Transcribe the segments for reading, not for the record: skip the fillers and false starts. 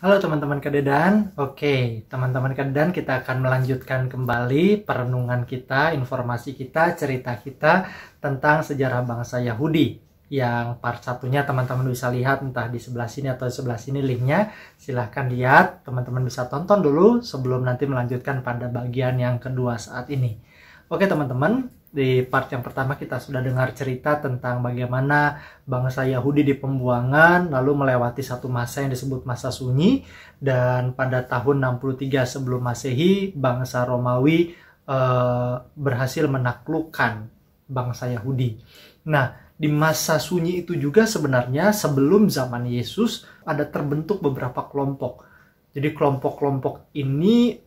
Halo teman-teman Kadedan. Oke, teman-teman Kadedan, kita akan melanjutkan kembali perenungan kita, informasi kita, cerita kita tentang sejarah bangsa Yahudi. Yang part satunya teman-teman bisa lihat entah di sebelah sini atau di sebelah sini linknya. Silahkan lihat, teman-teman bisa tonton dulu sebelum nanti melanjutkan pada bagian yang kedua saat ini. Oke teman-teman, di part yang pertama kita sudah dengar cerita tentang bagaimana bangsa Yahudi di pembuangan lalu melewati satu masa yang disebut masa sunyi, dan pada tahun 63 sebelum Masehi bangsa Romawi berhasil menaklukkan bangsa Yahudi. Nah, di masa sunyi itu juga sebenarnya sebelum zaman Yesus ada terbentuk beberapa kelompok. Jadi kelompok-kelompok ini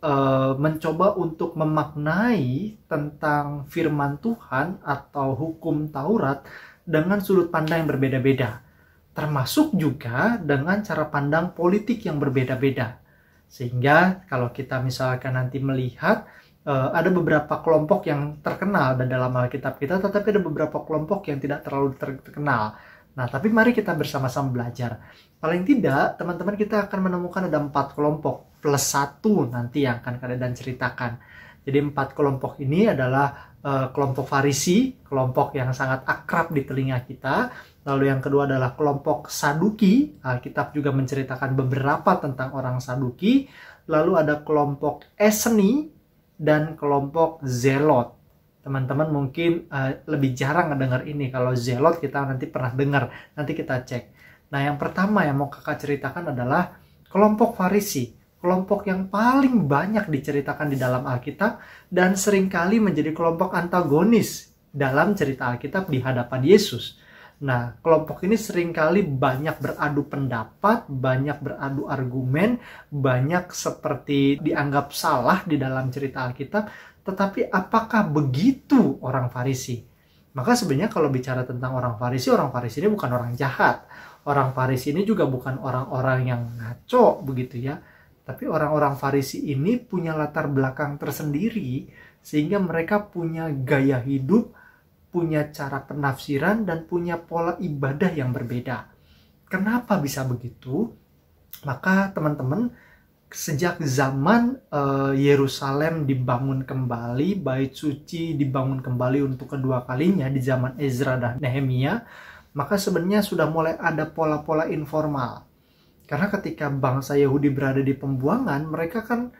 mencoba untuk memaknai tentang firman Tuhan atau hukum Taurat dengan sudut pandang yang berbeda-beda. Termasuk juga dengan cara pandang politik yang berbeda-beda. Sehingga kalau kita misalkan nanti melihat ada beberapa kelompok yang terkenal dalam Alkitab kita, tetapi ada beberapa kelompok yang tidak terlalu terkenal. Nah, tapi mari kita bersama-sama belajar. Paling tidak, teman-teman, kita akan menemukan ada 4 kelompok plus 1 nanti yang akan kalian ceritakan. Jadi 4 kelompok ini adalah kelompok Farisi, kelompok yang sangat akrab di telinga kita. Lalu yang kedua adalah kelompok Saduki. Alkitab juga menceritakan beberapa tentang orang Saduki. Lalu ada kelompok Eseni dan kelompok Zelot. Teman-teman mungkin lebih jarang ngedengar ini. Kalau Zelot kita nanti pernah dengar, nanti kita cek. Nah, yang pertama yang mau kakak ceritakan adalah kelompok Farisi. Kelompok yang paling banyak diceritakan di dalam Alkitab dan seringkali menjadi kelompok antagonis dalam cerita Alkitab di hadapan Yesus. Nah, kelompok ini seringkali banyak beradu pendapat, banyak beradu argumen, banyak seperti dianggap salah di dalam cerita Alkitab. Tetapi apakah begitu orang Farisi? Maka sebenarnya kalau bicara tentang orang Farisi ini bukan orang jahat. Orang Farisi ini juga bukan orang-orang yang ngaco begitu ya. Tapi orang-orang Farisi ini punya latar belakang tersendiri sehingga mereka punya gaya hidup, punya cara penafsiran, dan punya pola ibadah yang berbeda. Kenapa bisa begitu? Maka teman-teman, sejak zaman Yerusalem dibangun kembali, bait suci dibangun kembali untuk kedua kalinya di zaman Ezra dan Nehemia, maka sebenarnya sudah mulai ada pola-pola informal. Karena ketika bangsa Yahudi berada di pembuangan, mereka kan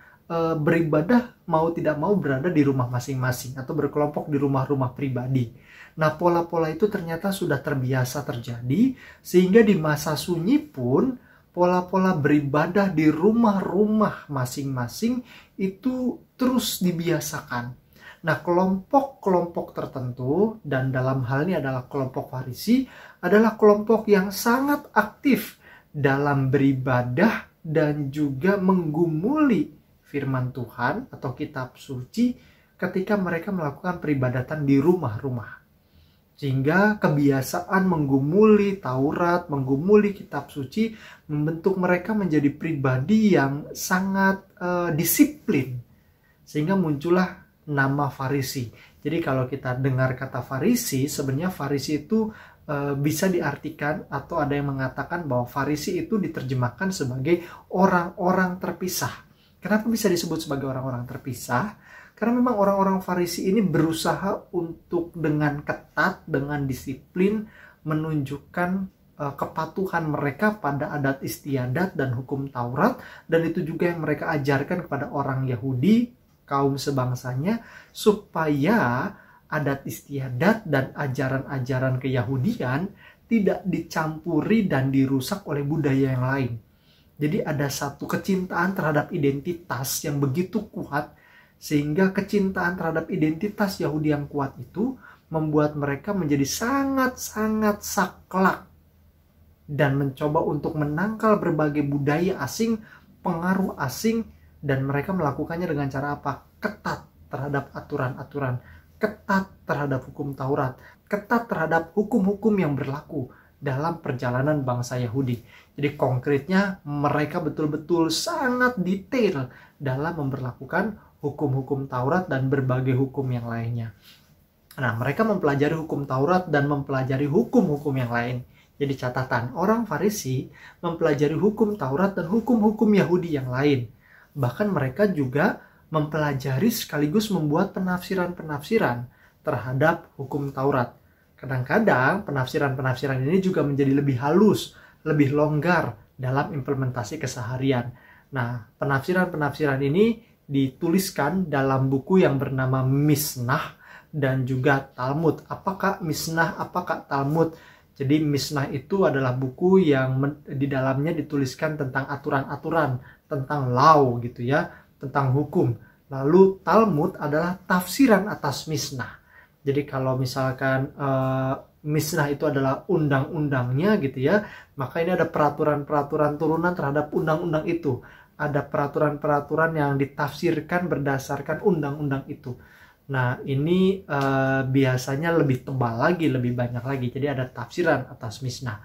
beribadah mau tidak mau berada di rumah masing-masing atau berkelompok di rumah-rumah pribadi. Nah, pola-pola itu ternyata sudah terbiasa terjadi, sehingga di masa sunyi pun pola-pola beribadah di rumah-rumah masing-masing itu terus dibiasakan. Nah, kelompok-kelompok tertentu, dan dalam hal ini adalah kelompok Farisi, adalah kelompok yang sangat aktif dalam beribadah dan juga menggumuli firman Tuhan atau kitab suci ketika mereka melakukan peribadatan di rumah-rumah. Sehingga kebiasaan menggumuli Taurat, menggumuli kitab suci membentuk mereka menjadi pribadi yang sangat disiplin. Sehingga muncullah nama Farisi. Jadi kalau kita dengar kata Farisi, sebenarnya Farisi itu bisa diartikan atau ada yang mengatakan bahwa Farisi itu diterjemahkan sebagai orang-orang terpisah. Kenapa bisa disebut sebagai orang-orang terpisah? Karena memang orang-orang Farisi ini berusaha untuk dengan ketat, dengan disiplin menunjukkan kepatuhan mereka pada adat istiadat dan hukum Taurat, dan itu juga yang mereka ajarkan kepada orang Yahudi, kaum sebangsanya, supaya adat istiadat dan ajaran-ajaran keyahudian tidak dicampuri dan dirusak oleh budaya yang lain. Jadi ada satu kecintaan terhadap identitas yang begitu kuat, sehingga kecintaan terhadap identitas Yahudi yang kuat itu membuat mereka menjadi sangat-sangat saklek dan mencoba untuk menangkal berbagai budaya asing, pengaruh asing, dan mereka melakukannya dengan cara apa? Ketat terhadap aturan-aturan, ketat terhadap hukum Taurat, ketat terhadap hukum-hukum yang berlaku dalam perjalanan bangsa Yahudi. Jadi konkretnya mereka betul-betul sangat detail dalam memperlakukan hukum-hukum Taurat dan berbagai hukum yang lainnya. Nah, mereka mempelajari hukum Taurat dan mempelajari hukum-hukum yang lain. Jadi catatan, orang Farisi mempelajari hukum Taurat dan hukum-hukum Yahudi yang lain. Bahkan mereka juga mempelajari sekaligus membuat penafsiran-penafsiran terhadap hukum Taurat. Kadang-kadang penafsiran-penafsiran ini juga menjadi lebih halus, lebih longgar dalam implementasi keseharian. Nah, penafsiran-penafsiran ini dituliskan dalam buku yang bernama Mishnah dan juga Talmud. Apakah Mishnah, apakah Talmud? Jadi Mishnah itu adalah buku yang di dalamnya dituliskan tentang aturan-aturan, tentang law gitu ya, tentang hukum. Lalu Talmud adalah tafsiran atas Mishnah. Jadi kalau misalkan Mishnah itu adalah undang-undangnya gitu ya, maka ini ada peraturan-peraturan turunan terhadap undang-undang itu. Ada peraturan-peraturan yang ditafsirkan berdasarkan undang-undang itu. Nah, ini biasanya lebih tebal lagi, lebih banyak lagi. Jadi ada tafsiran atas Mishnah.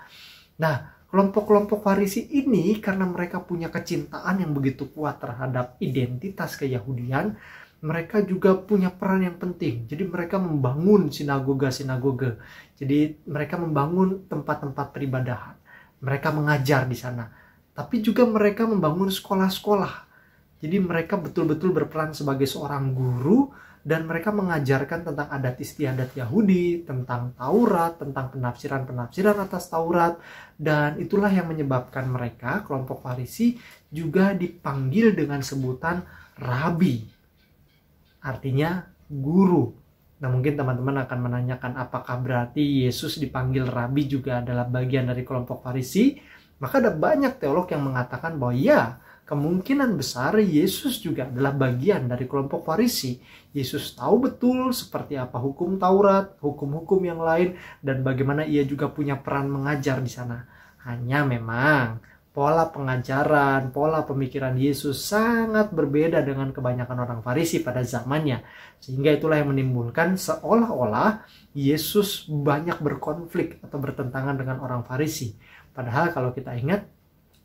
Nah, kelompok-kelompok Farisi ini karena mereka punya kecintaan yang begitu kuat terhadap identitas keyahudian, mereka juga punya peran yang penting. Jadi mereka membangun sinagoga-sinagoga. Jadi mereka membangun tempat-tempat peribadahan. Mereka mengajar di sana. Tapi juga mereka membangun sekolah-sekolah. Jadi mereka betul-betul berperan sebagai seorang guru dan mereka mengajarkan tentang adat istiadat Yahudi, tentang Taurat, tentang penafsiran-penafsiran atas Taurat, dan itulah yang menyebabkan mereka, kelompok Farisi, juga dipanggil dengan sebutan Rabi, artinya guru. Nah, mungkin teman-teman akan menanyakan apakah berarti Yesus dipanggil Rabi juga adalah bagian dari kelompok Farisi? Maka ada banyak teolog yang mengatakan bahwa ya, kemungkinan besar Yesus juga adalah bagian dari kelompok Farisi. Yesus tahu betul seperti apa hukum Taurat, hukum-hukum yang lain, dan bagaimana ia juga punya peran mengajar di sana. Hanya memang pola pengajaran, pola pemikiran Yesus sangat berbeda dengan kebanyakan orang Farisi pada zamannya. Sehingga itulah yang menimbulkan seolah-olah Yesus banyak berkonflik atau bertentangan dengan orang Farisi. Padahal kalau kita ingat,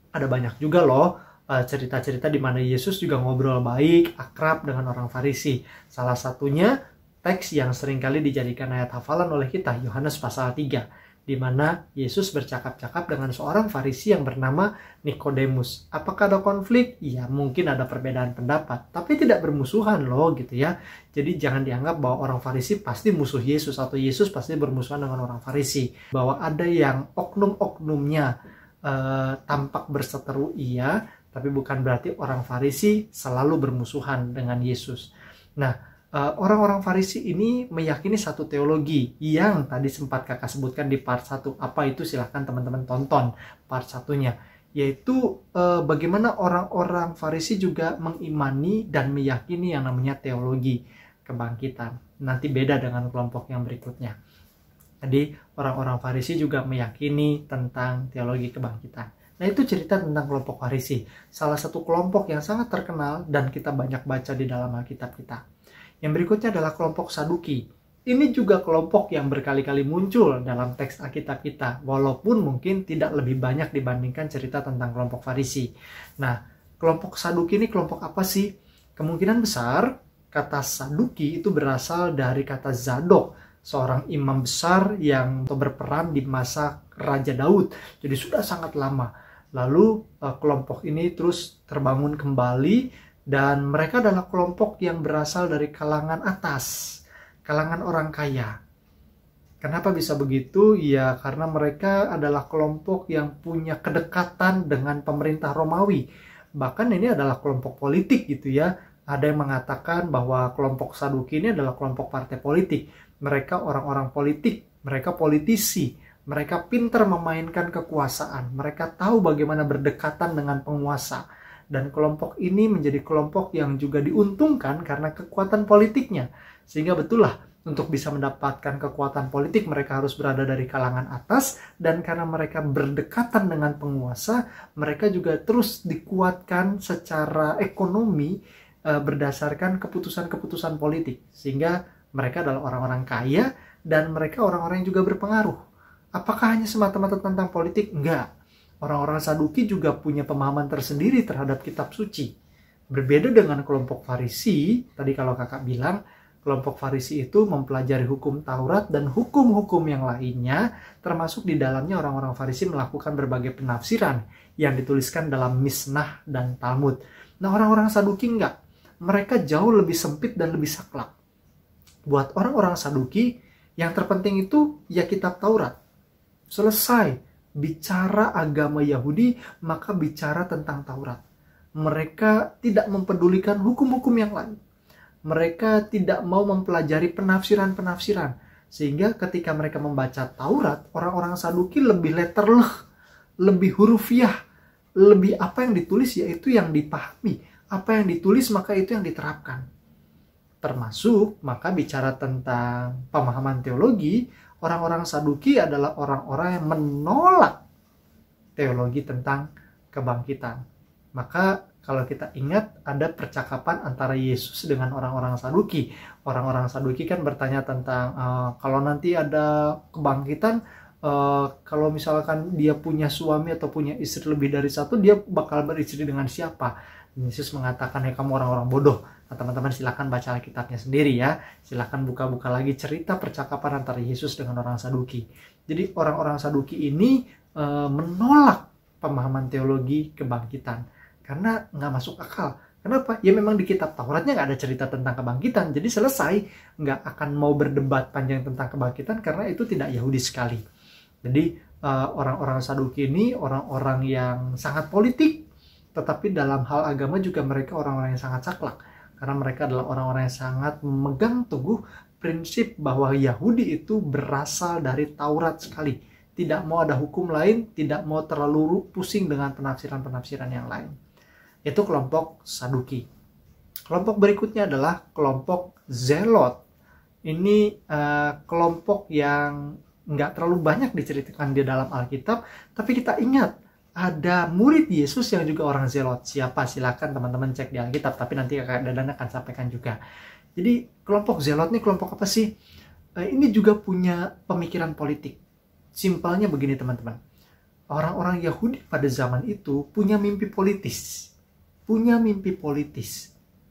ada banyak juga loh cerita-cerita di mana Yesus juga ngobrol baik, akrab dengan orang Farisi. Salah satunya teks yang seringkali dijadikan ayat hafalan oleh kita, Yohanes pasal 3, di mana Yesus bercakap-cakap dengan seorang Farisi yang bernama Nikodemus. Apakah ada konflik? Ya, mungkin ada perbedaan pendapat, tapi tidak bermusuhan loh gitu ya. Jadi jangan dianggap bahwa orang Farisi pasti musuh Yesus atau Yesus pasti bermusuhan dengan orang Farisi. Bahwa ada yang oknum-oknumnya tampak berseteru, iya, tapi bukan berarti orang Farisi selalu bermusuhan dengan Yesus. Nah, orang-orang Farisi ini meyakini satu teologi yang tadi sempat kakak sebutkan di part 1. Apa itu? Silahkan teman-teman tonton part 1-nya. Yaitu bagaimana orang-orang Farisi juga mengimani dan meyakini yang namanya teologi kebangkitan. Nanti beda dengan kelompok yang berikutnya. Jadi orang-orang Farisi juga meyakini tentang teologi kebangkitan. Nah, itu cerita tentang kelompok Farisi. Salah satu kelompok yang sangat terkenal dan kita banyak baca di dalam Alkitab kita. Yang berikutnya adalah kelompok Saduki. Ini juga kelompok yang berkali-kali muncul dalam teks Alkitab kita, walaupun mungkin tidak lebih banyak dibandingkan cerita tentang kelompok Farisi. Nah, kelompok Saduki ini kelompok apa sih? Kemungkinan besar kata Saduki itu berasal dari kata Zadok, seorang imam besar yang berperan di masa Raja Daud. Jadi sudah sangat lama. Lalu kelompok ini terus terbangun kembali dan mereka adalah kelompok yang berasal dari kalangan atas, kalangan orang kaya. Kenapa bisa begitu? Ya karena mereka adalah kelompok yang punya kedekatan dengan pemerintah Romawi. Bahkan ini adalah kelompok politik gitu ya. Ada yang mengatakan bahwa kelompok Saduki ini adalah kelompok partai politik. Mereka orang-orang politik, mereka politisi, mereka pintar memainkan kekuasaan, mereka tahu bagaimana berdekatan dengan penguasa. Dan kelompok ini menjadi kelompok yang juga diuntungkan karena kekuatan politiknya. Sehingga betul lah, untuk bisa mendapatkan kekuatan politik mereka harus berada dari kalangan atas, dan karena mereka berdekatan dengan penguasa, mereka juga terus dikuatkan secara ekonomi berdasarkan keputusan-keputusan politik. Sehingga mereka adalah orang-orang kaya dan mereka orang-orang yang juga berpengaruh. Apakah hanya semata-mata tentang politik? Enggak. Orang-orang Saduki juga punya pemahaman tersendiri terhadap kitab suci. Berbeda dengan kelompok Farisi, tadi kalau kakak bilang, Kelompok Farisi itu mempelajari hukum Taurat dan hukum-hukum yang lainnya, termasuk di dalamnya orang-orang Farisi melakukan berbagai penafsiran yang dituliskan dalam Misnah dan Talmud. Nah, orang-orang Saduki enggak. Mereka jauh lebih sempit dan lebih saklek. Buat orang-orang Saduki, yang terpenting itu ya kitab Taurat. Selesai bicara agama Yahudi, maka bicara tentang Taurat. Mereka tidak mempedulikan hukum-hukum yang lain. Mereka tidak mau mempelajari penafsiran-penafsiran. Sehingga ketika mereka membaca Taurat, orang-orang Saduki lebih letterleh, lebih hurufiah, lebih apa yang ditulis yaitu yang dipahami. Apa yang ditulis maka itu yang diterapkan. Termasuk maka bicara tentang pemahaman teologi, orang-orang Saduki adalah orang-orang yang menolak teologi tentang kebangkitan. Maka kalau kita ingat ada percakapan antara Yesus dengan orang-orang Saduki. Orang-orang Saduki kan bertanya tentang kalau nanti ada kebangkitan, kalau misalkan dia punya suami atau punya istri lebih dari satu, dia bakal beristri dengan siapa? Yesus mengatakan, ya kamu orang-orang bodoh. Nah, teman-teman silakan baca Alkitabnya sendiri ya. Silakan buka-buka lagi cerita percakapan antara Yesus dengan orang Saduki. Jadi orang-orang Saduki ini menolak pemahaman teologi kebangkitan. Karena nggak masuk akal. Kenapa? Ya memang di kitab Tauratnya nggak ada cerita tentang kebangkitan. Jadi selesai. Nggak akan mau berdebat panjang tentang kebangkitan karena itu tidak Yahudi sekali. Jadi orang-orang Saduki ini orang-orang yang sangat politik. Tetapi dalam hal agama juga mereka orang-orang yang sangat saklek. Karena mereka adalah orang-orang yang sangat memegang teguh prinsip bahwa Yahudi itu berasal dari Taurat sekali. Tidak mau ada hukum lain, tidak mau terlalu pusing dengan penafsiran-penafsiran yang lain. Itu kelompok Saduki. Kelompok berikutnya adalah kelompok Zelot. Ini kelompok yang nggak terlalu banyak diceritakan di dalam Alkitab, tapi kita ingat ada murid Yesus yang juga orang Zelot. Siapa? Silakan teman-teman cek di Alkitab, tapi nanti Kakak Dadan akan sampaikan juga. Jadi kelompok Zelot ini kelompok apa sih? Ini juga punya pemikiran politik. Simpelnya begini teman-teman. Orang-orang Yahudi pada zaman itu punya mimpi politis.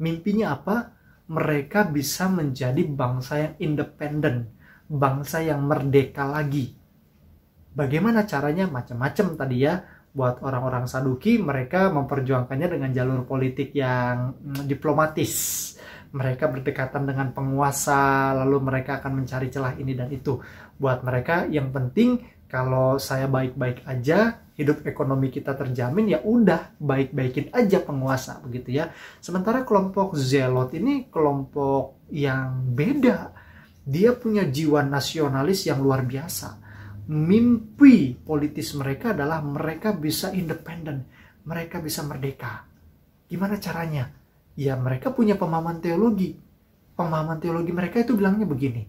Mimpinya apa? Mereka bisa menjadi bangsa yang independen, bangsa yang merdeka lagi. Bagaimana caranya? Macam-macam tadi ya. Buat orang-orang Saduki, mereka memperjuangkannya dengan jalur politik yang diplomatis. Mereka berdekatan dengan penguasa, lalu mereka akan mencari celah ini dan itu. Buat mereka yang penting kalau saya baik-baik aja, hidup ekonomi kita terjamin, ya udah baik-baikin aja penguasa begitu ya. Sementara kelompok Zelot ini kelompok yang beda. Dia punya jiwa nasionalis yang luar biasa. Mimpi politis mereka adalah mereka bisa independen, mereka bisa merdeka. Gimana caranya? Ya mereka punya pemahaman teologi. Pemahaman teologi mereka itu bilangnya begini.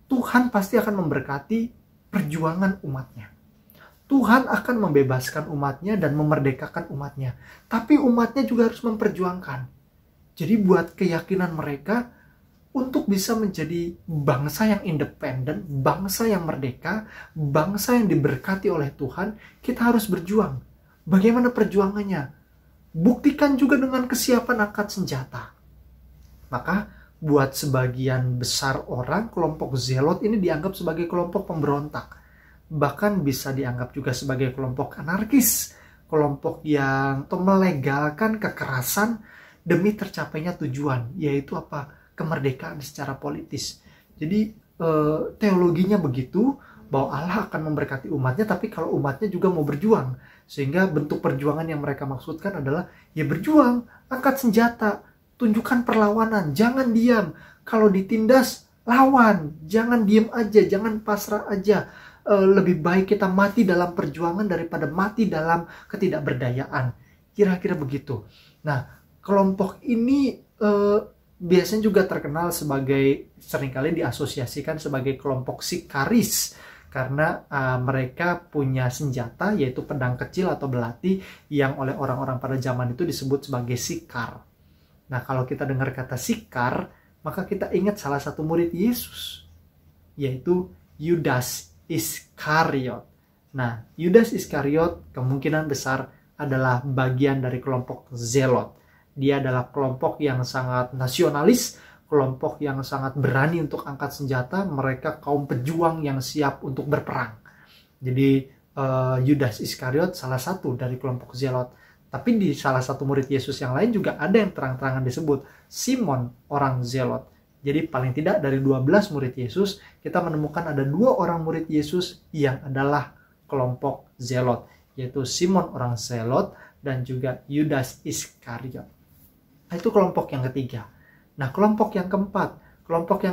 Tuhan pasti akan memberkati perjuangan umatnya. Tuhan akan membebaskan umatnya dan memerdekakan umatnya. Tapi umatnya juga harus memperjuangkan. Jadi buat keyakinan mereka untuk bisa menjadi bangsa yang independen, bangsa yang merdeka, bangsa yang diberkati oleh Tuhan, kita harus berjuang. Bagaimana perjuangannya? Buktikan juga dengan kesiapan angkat senjata. Maka buat sebagian besar orang, kelompok Zelot ini dianggap sebagai kelompok pemberontak. Bahkan bisa dianggap juga sebagai kelompok anarkis. Kelompok yang melegalkan kekerasan demi tercapainya tujuan. Yaitu apa? Kemerdekaan secara politis. Jadi teologinya begitu, bahwa Allah akan memberkati umatnya, tapi kalau umatnya juga mau berjuang. Sehingga bentuk perjuangan yang mereka maksudkan adalah, ya berjuang, angkat senjata, tunjukkan perlawanan, jangan diam. Kalau ditindas, lawan. Jangan diam aja, jangan pasrah aja. Lebih baik kita mati dalam perjuangan daripada mati dalam ketidakberdayaan. Kira-kira begitu. Nah, kelompok ini biasanya juga terkenal sebagai, seringkali diasosiasikan sebagai kelompok sikaris. Karena mereka punya senjata, yaitu pedang kecil atau belati, yang oleh orang-orang pada zaman itu disebut sebagai sikar. Nah, kalau kita dengar kata sikar, maka kita ingat salah satu murid Yesus, yaitu Yudas Iskariot. Nah, Yudas Iskariot kemungkinan besar adalah bagian dari kelompok Zelot. Dia adalah kelompok yang sangat nasionalis, kelompok yang sangat berani untuk angkat senjata, mereka kaum pejuang yang siap untuk berperang. Jadi Yudas Iskariot salah satu dari kelompok Zelot. Tapi di salah satu murid Yesus yang lain juga ada yang terang-terangan disebut Simon, orang Zelot. Jadi paling tidak dari 12 murid Yesus, kita menemukan ada 2 orang murid Yesus yang adalah kelompok Zelot, yaitu Simon orang Zelot dan juga Yudas Iskariot. Nah, itu kelompok yang ketiga. Nah, kelompok yang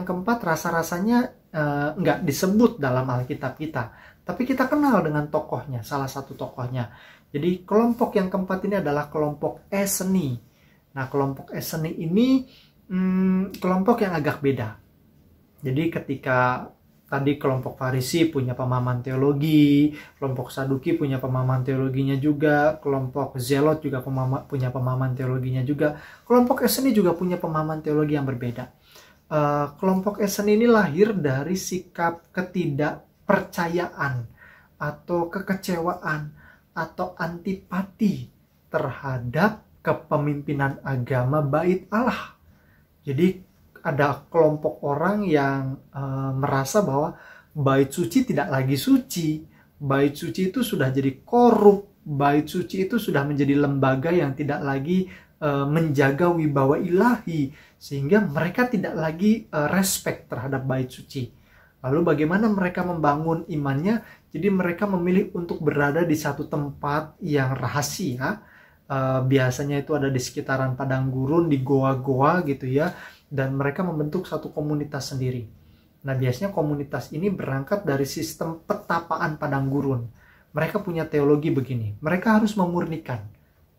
keempat rasa-rasanya nggak disebut dalam Alkitab kita, tapi kita kenal dengan tokohnya, salah satu tokohnya. Jadi kelompok yang keempat ini adalah kelompok Esseni. Nah, kelompok Esseni ini kelompok yang agak beda. Jadi ketika tadi kelompok Farisi punya pemahaman teologi, kelompok Saduki punya pemahaman teologinya juga, kelompok Zelot juga punya pemahaman teologinya juga, kelompok Esseni juga punya pemahaman teologi yang berbeda. Kelompok Esseni ini lahir dari sikap ketidakpercayaan atau kekecewaan atau antipati terhadap kepemimpinan agama Bait Allah. Jadi ada kelompok orang yang merasa bahwa Bait Suci tidak lagi suci. Bait Suci itu sudah jadi korup. Bait Suci itu sudah menjadi lembaga yang tidak lagi menjaga wibawa ilahi. Sehingga mereka tidak lagi respect terhadap Bait Suci. Lalu bagaimana mereka membangun imannya? Jadi mereka memilih untuk berada di satu tempat yang rahasia. Biasanya itu ada di sekitaran padang gurun, di goa-goa gitu ya. Dan mereka membentuk satu komunitas sendiri. Nah, biasanya komunitas ini berangkat dari sistem petapaan padang gurun. Mereka punya teologi begini. Mereka harus memurnikan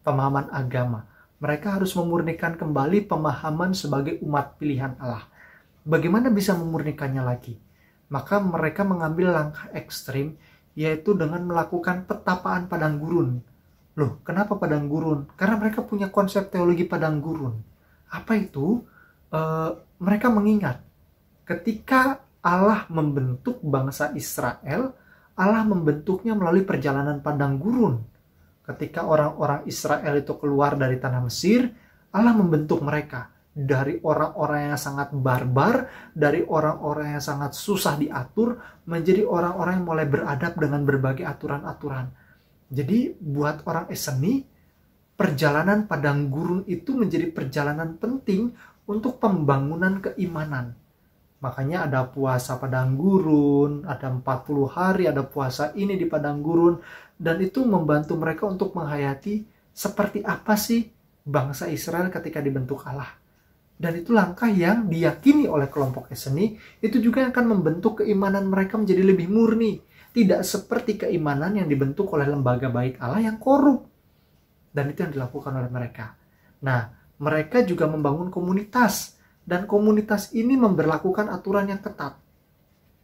pemahaman agama. Mereka harus memurnikan kembali pemahaman sebagai umat pilihan Allah. Bagaimana bisa memurnikannya lagi? Maka mereka mengambil langkah ekstrim, yaitu dengan melakukan petapaan padang gurun. Loh, kenapa padang gurun? Karena mereka punya konsep teologi padang gurun. Apa itu? Mereka mengingat ketika Allah membentuk bangsa Israel, Allah membentuknya melalui perjalanan padang gurun. Ketika orang-orang Israel itu keluar dari tanah Mesir, Allah membentuk mereka dari orang-orang yang sangat barbar, dari orang-orang yang sangat susah diatur, menjadi orang-orang yang mulai beradab dengan berbagai aturan-aturan. Jadi buat orang Esseni, perjalanan padang gurun itu menjadi perjalanan penting untuk pembangunan keimanan. Makanya ada puasa padang gurun, ada 40 hari, ada puasa ini di padang gurun, dan itu membantu mereka untuk menghayati seperti apa sih bangsa Israel ketika dibentuk Allah. Dan itu langkah yang diyakini oleh kelompok Esseni, itu juga akan membentuk keimanan mereka menjadi lebih murni. Tidak seperti keimanan yang dibentuk oleh lembaga Bait Allah yang korup. Dan itu yang dilakukan oleh mereka. Nah, mereka juga membangun komunitas. Dan komunitas ini memberlakukan aturan yang ketat.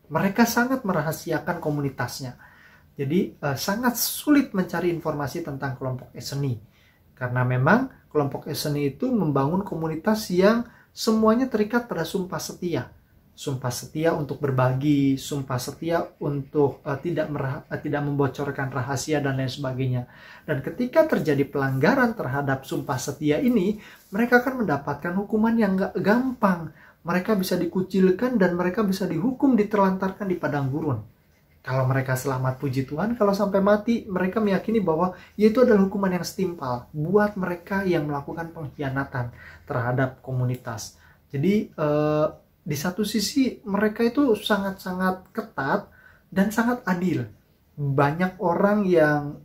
Mereka sangat merahasiakan komunitasnya. Jadi sangat sulit mencari informasi tentang kelompok Esseni. Karena memang kelompok Esseni itu membangun komunitas yang semuanya terikat pada sumpah setia. Sumpah setia untuk berbagi, sumpah setia untuk tidak membocorkan rahasia dan lain sebagainya. Dan ketika terjadi pelanggaran terhadap sumpah setia ini, mereka akan mendapatkan hukuman yang gak gampang. Mereka bisa dikucilkan dan mereka bisa dihukum, diterlantarkan di padang gurun. Kalau mereka selamat, puji Tuhan. Kalau sampai mati, mereka meyakini bahwa itu adalah hukuman yang setimpal buat mereka yang melakukan pengkhianatan terhadap komunitas. Jadi di satu sisi mereka itu sangat-sangat ketat dan sangat adil. Banyak orang yang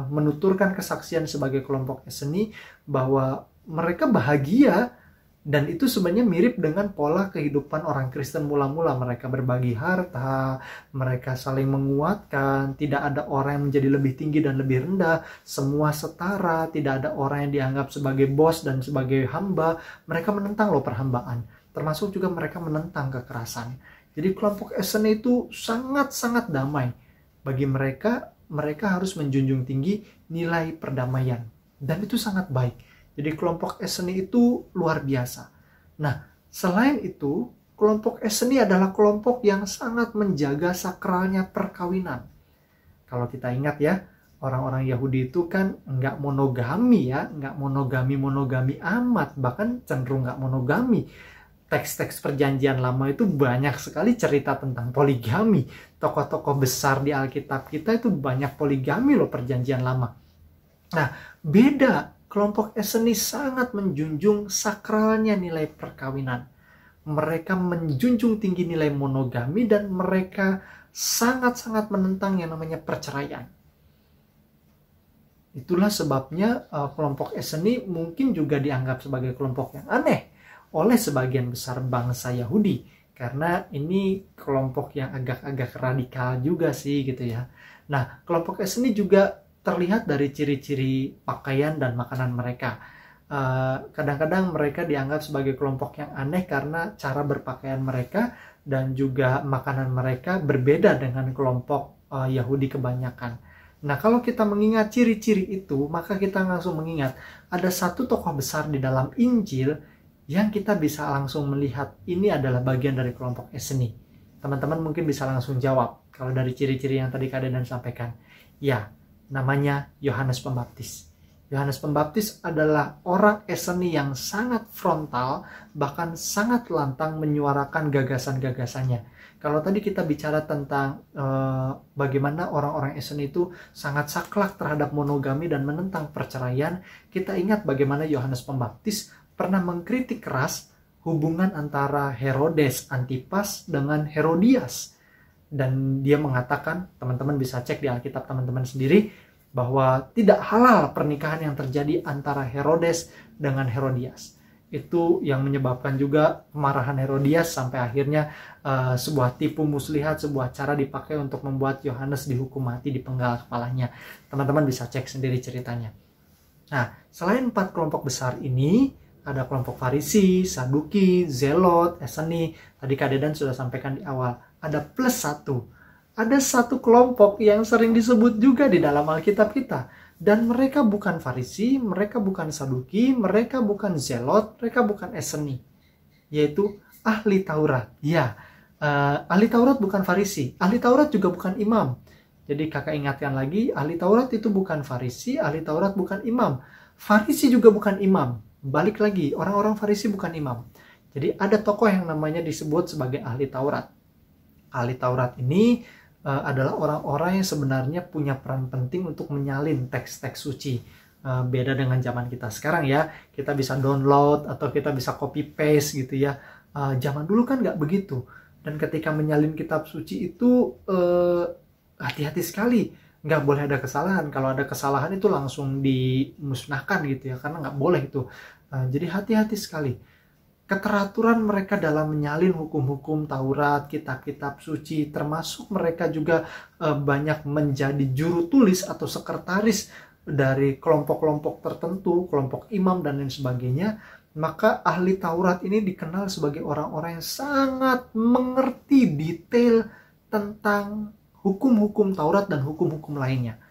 menuturkan kesaksian sebagai kelompok Esseni bahwa mereka bahagia. Dan itu sebenarnya mirip dengan pola kehidupan orang Kristen mula-mula. Mereka berbagi harta, mereka saling menguatkan, tidak ada orang yang menjadi lebih tinggi dan lebih rendah, semua setara, tidak ada orang yang dianggap sebagai bos dan sebagai hamba. Mereka menentang loh perhambaan, termasuk juga mereka menentang kekerasan. Jadi kelompok Esseni itu sangat-sangat damai. Bagi mereka, mereka harus menjunjung tinggi nilai perdamaian. Dan itu sangat baik. Jadi kelompok Esseni itu luar biasa. Nah, selain itu, kelompok Esseni adalah kelompok yang sangat menjaga sakralnya perkawinan. Kalau kita ingat ya, orang-orang Yahudi itu kan nggak monogami ya, nggak monogami amat, bahkan cenderung nggak monogami. teks-teks perjanjian lama itu banyak sekali cerita tentang poligami. Tokoh-tokoh besar di Alkitab kita itu banyak poligami loh perjanjian lama. Nah, beda. Kelompok Esseni sangat menjunjung sakralnya nilai perkawinan. Mereka menjunjung tinggi nilai monogami dan mereka sangat-sangat menentang yang namanya perceraian. Itulah sebabnya kelompok Esseni mungkin juga dianggap sebagai kelompok yang aneh oleh sebagian besar bangsa Yahudi. Karena ini kelompok yang agak-agak radikal juga sih gitu ya. Nah, kelompok Esseni juga terlihat dari ciri-ciri pakaian dan makanan mereka. Kadang-kadang mereka dianggap sebagai kelompok yang aneh karena cara berpakaian mereka dan juga makanan mereka berbeda dengan kelompok Yahudi kebanyakan. Nah, kalau kita mengingat ciri-ciri itu, maka kita langsung mengingat ada satu tokoh besar di dalam Injil yang kita bisa langsung melihat ini adalah bagian dari kelompok Esseni. Teman-teman mungkin bisa langsung jawab kalau dari ciri-ciri yang tadi Kak Dedan sampaikan. Ya, namanya Yohanes Pembaptis. Yohanes Pembaptis adalah orang Esseni yang sangat frontal, bahkan sangat lantang menyuarakan gagasan-gagasannya. Kalau tadi kita bicara tentang bagaimana orang-orang Esseni itu sangat saklek terhadap monogami dan menentang perceraian, kita ingat bagaimana Yohanes Pembaptis pernah mengkritik keras hubungan antara Herodes Antipas dengan Herodias. Dan dia mengatakan, teman-teman bisa cek di Alkitab teman-teman sendiri, bahwa tidak halal pernikahan yang terjadi antara Herodes dengan Herodias. Itu yang menyebabkan juga kemarahan Herodias sampai akhirnya sebuah tipu muslihat, sebuah cara dipakai untuk membuat Yohanes dihukum mati, dipenggal kepalanya. Teman-teman bisa cek sendiri ceritanya. Nah, selain 4 kelompok besar ini, ada kelompok Farisi, Saduki, Zelot, Esseni. Tadi Kak Dedan sudah sampaikan di awal. Ada plus 1. Ada satu kelompok yang sering disebut juga di dalam Alkitab kita. Dan mereka bukan Farisi, mereka bukan Saduki, mereka bukan Zelot, mereka bukan Esseni. Yaitu ahli Taurat. Ya, ahli Taurat bukan Farisi. Ahli Taurat juga bukan imam. Jadi kakak ingatkan lagi, ahli Taurat itu bukan Farisi, ahli Taurat bukan imam. Farisi juga bukan imam. Balik lagi, orang-orang Farisi bukan imam. Jadi ada tokoh yang namanya disebut sebagai ahli Taurat. Ahli Taurat ini adalah orang-orang yang sebenarnya punya peran penting untuk menyalin teks-teks suci. Beda dengan zaman kita sekarang ya, kita bisa download atau kita bisa copy paste gitu ya. Zaman dulu kan nggak begitu. Dan ketika menyalin kitab suci itu hati-hati sekali. Nggak boleh ada kesalahan. Kalau ada kesalahan itu langsung dimusnahkan gitu ya, karena nggak boleh itu. Jadi hati-hati sekali. Keteraturan mereka dalam menyalin hukum-hukum Taurat, kitab-kitab suci, termasuk mereka juga banyak menjadi juru tulis atau sekretaris dari kelompok-kelompok tertentu, kelompok imam dan lain sebagainya. Maka ahli Taurat ini dikenal sebagai orang-orang yang sangat mengerti detail tentang hukum-hukum Taurat dan hukum-hukum lainnya.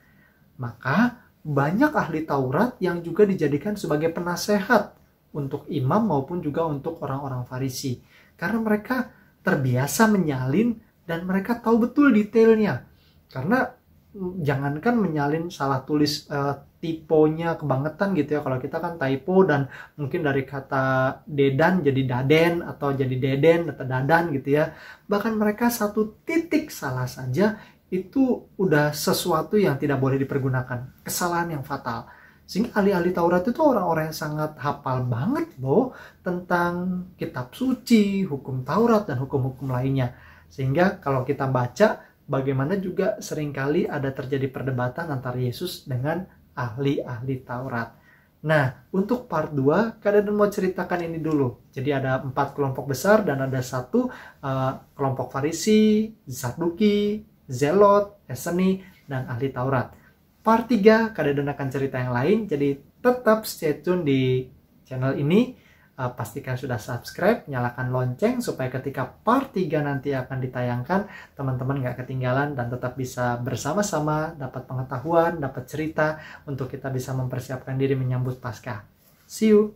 Maka banyak ahli Taurat yang juga dijadikan sebagai penasehat untuk imam maupun juga untuk orang-orang Farisi. Karena mereka terbiasa menyalin dan mereka tahu betul detailnya. Karena jangankan menyalin salah tulis tiponya kebangetan gitu ya. Kalau kita kan typo dan mungkin dari kata dedan jadi daden atau jadi deden atau dadan gitu ya. Bahkan mereka satu titik salah saja itu udah sesuatu yang tidak boleh dipergunakan. Kesalahan yang fatal. Sehingga ahli-ahli Taurat itu orang-orang yang sangat hafal banget loh tentang kitab suci, hukum Taurat, dan hukum-hukum lainnya. Sehingga kalau kita baca, bagaimana juga seringkali ada terjadi perdebatan antara Yesus dengan ahli-ahli Taurat. Nah, untuk part 2, Kak Dedan mau ceritakan ini dulu. Jadi ada 4 kelompok besar dan ada satu kelompok Farisi, Saduki, Zelot, Esseni, dan ahli Taurat. Part 3, Kak Dedan akan cerita yang lain, jadi tetap stay tune di channel ini. Pastikan sudah subscribe, nyalakan lonceng, supaya ketika part 3 nanti akan ditayangkan, teman-teman gak ketinggalan dan tetap bisa bersama-sama dapat pengetahuan, dapat cerita, untuk kita bisa mempersiapkan diri menyambut Paskah. See you!